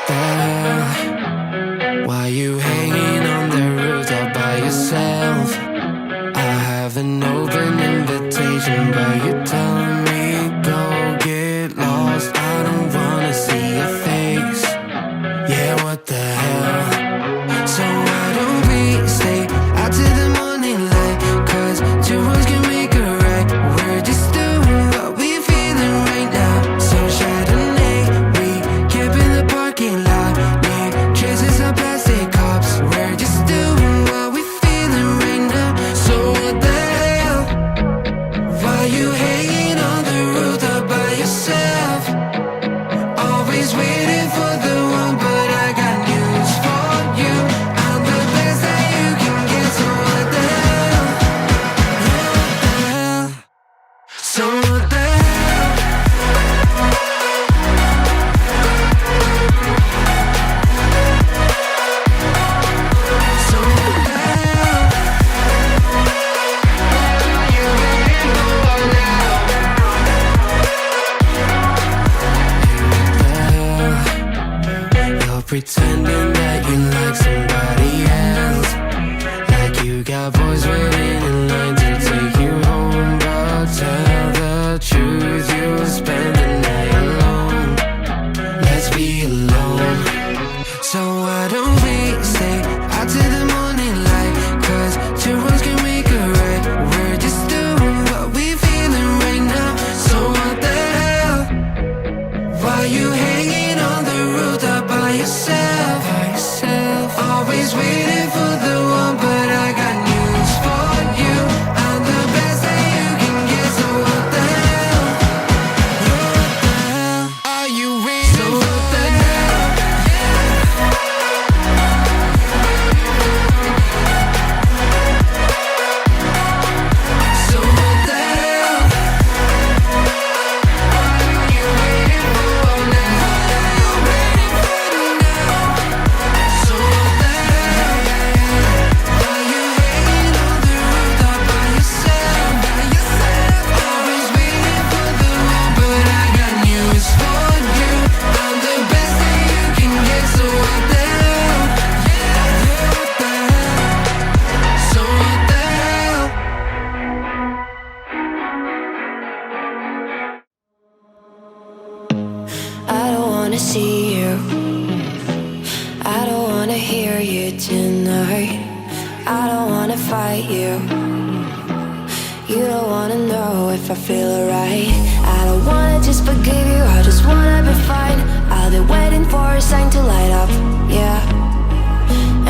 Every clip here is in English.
the hell? Why you hanging on the rooftop by yourself? I have an open invitation, but you're telling me go get lost. I don't wanna see your face. Yeah, what the hell? So why don't we stay out till the morning light? 'Cause two wrongs can make a right. We're just doing what we're feeling right now. So Chardonnay, we camp in the parking lot. Leave traces of plastic cups. We're just doing what we're feeling right now. So what the hell? Why you hanging on the rooftop by yourself? Always waiting for the one, but I got news for you. I'm the best that you can get, so what the hell? Yeah, what the hell? So what the hell? So what the hell? What are you waiting for now? You're pretending that you like somebody else, like you got boys waiting in line to take you home. But tell the truth, you'll spend the night alone. Let's be alone. So why don't we stay out till the morning light? 'Cause two wrongs can make a right. We're just doing what we're feeling right now. So what the hell? Why you hanging on the rooftop by yourself? Always waiting for the one, but I got news for you. I'm the best that you can get, so what the hell? Yeah, what the hell? Are you waiting so for the hell? So what the hell? What are you waiting for now? So what the hell? Why you hanging on the rooftop by yourself? Always waiting for the one, but I got news for you. I'm the best that you can get, so what the hell? Yeah, what the hell? So what the hell? I don't wanna see you. I don't wanna hear you tonight. I don't wanna fight you. You don't wanna know if I feel alright. I don't wanna just forgive you, I just wanna be fine. I'll be waiting for a sign to light up, yeah.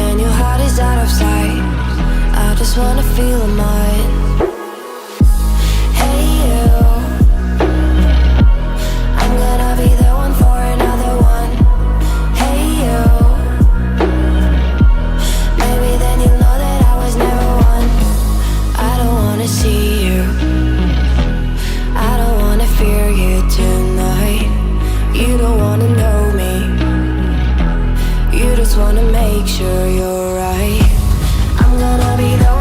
And your heart is out of sight. I just wanna feel mine. Hey you, I'm gonna be the one for another one. Hey you, maybe then you'll know that I was never one. I don't wanna see you, I don't wanna fear you tonight. You don't wanna know me, you just wanna make sure you're right. I'm gonna be the one.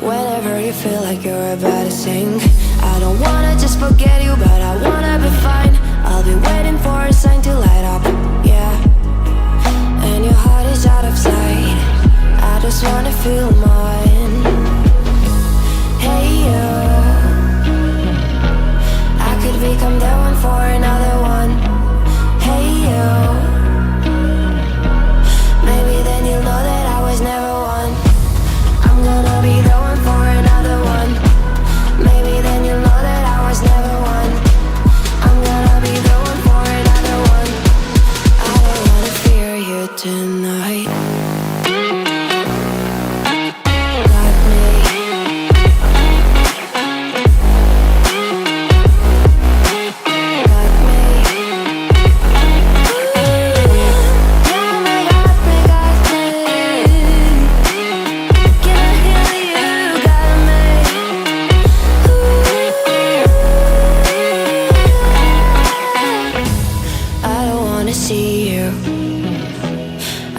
Whenever you feel like you're about to sink, I don't wanna just forget you, but I wanna be fine. I'll be waiting for a sign to light up, yeah. And your heart is out of sight, I just wanna feel mine. Hey you, I could become the one for another one. Hey you, maybe then you'll know that I was never one. I'm gonna be the one for another one. Maybe then you'll know that I was never one. tonight. See you.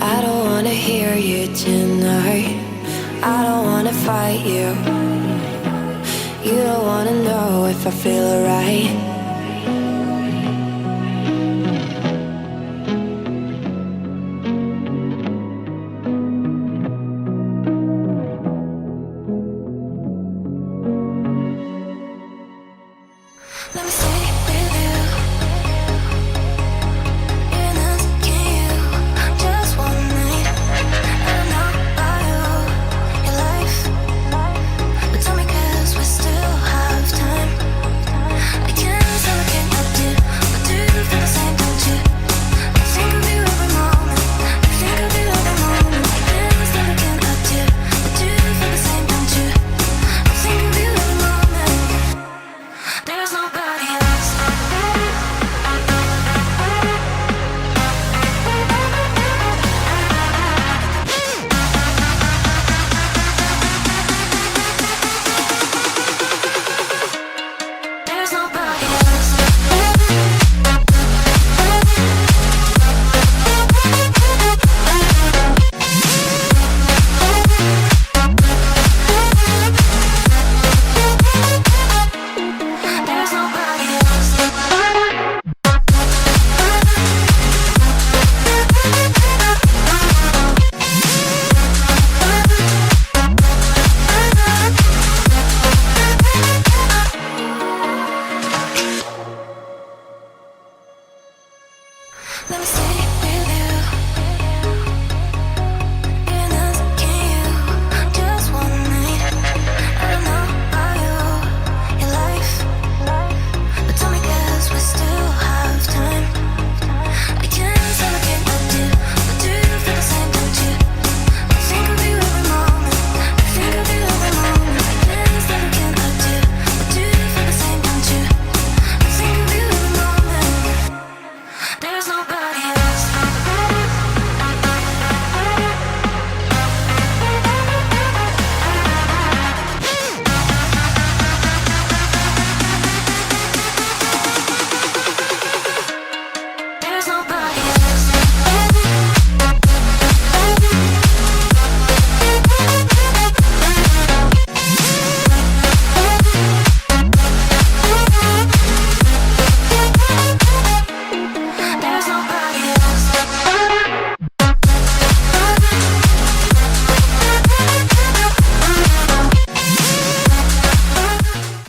I don't wanna hear you tonight. I don't wanna fight you. You don't wanna know if I feel alright.